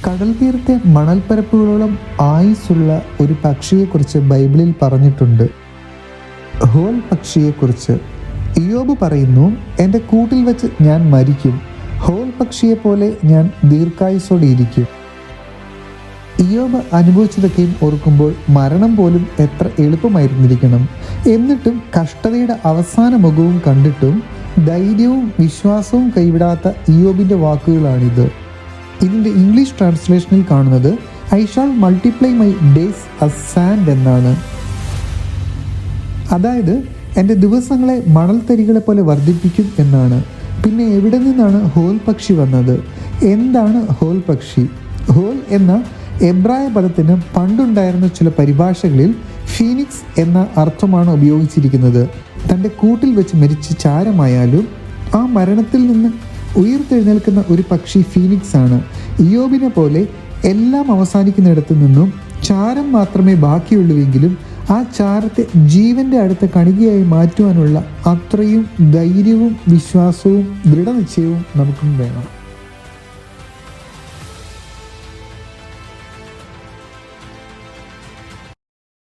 കടൽ തീരത്തെ മണൽപ്പരപ്പുകളോളം ആയുസ്സുള്ള ഒരു പക്ഷിയെക്കുറിച്ച് ബൈബിളിൽ പറഞ്ഞിട്ടുണ്ട്. ഹോൽ പക്ഷിയെക്കുറിച്ച് ഇയ്യോബ് പറയുന്നു, എൻ്റെ കൂട്ടിൽ വെച്ച് ഞാൻ മരിക്കും, ഹോൽ പക്ഷിയെപ്പോലെ ഞാൻ ദീർഘായുസ്സോടെ ഇരിക്കും. ഇയ്യോബ് അനുഭവിച്ചതൊക്കെയും ഓർക്കുമ്പോൾ മരണം പോലും എത്ര എളുപ്പമായിരുന്നിരിക്കണം. എന്നിട്ടും കഷ്ടതയുടെ അവസാന മുഖവും കണ്ടിട്ടും ധൈര്യവും വിശ്വാസവും കൈവിടാത്ത ഇയ്യോബിൻ്റെ വാക്കുകളാണിത്. ഇതിൻ്റെ ഇംഗ്ലീഷ് ട്രാൻസ്ലേഷനിൽ കാണുന്നത് I shall multiply my days as sand എന്നാണ്. അതായത് എൻ്റെ ദിവസങ്ങളെ മണൽത്തരികളെ പോലെ വർദ്ധിപ്പിക്കും എന്നാണ്. പിന്നെ എവിടെ നിന്നാണ് ഹോൽ പക്ഷി വന്നത്? എന്താണ് ഹോൽ പക്ഷി? ഹോൽ എന്ന എബ്രായ പദത്തിന് പണ്ടുണ്ടായിരുന്ന ചില പരിഭാഷകളിൽ ഫീനിക്സ് എന്ന അർത്ഥമാണ് ഉപയോഗിച്ചിരിക്കുന്നത്. തൻ്റെ കൂട്ടിൽ വെച്ച് മരിച്ച ചാരമായാലും ആ മരണത്തിൽ നിന്ന് ഉയർത്തെഴുന്നേൽക്കുന്ന ഒരു പക്ഷി ഫീനിക്സ് ആണ്. ഇയ്യോബിനെ പോലെ എല്ലാം അവസാനിക്കുന്നിടത്തു നിന്നും ചാരം മാത്രമേ ബാക്കിയുള്ളൂവെങ്കിലും ആ ചാരത്തെ ജീവൻ്റെ അടുത്ത കണികയായി മാറ്റുവാനുള്ള അത്രയും ധൈര്യവും വിശ്വാസവും ദൃഢനിശ്ചയവും നമുക്കും വേണം.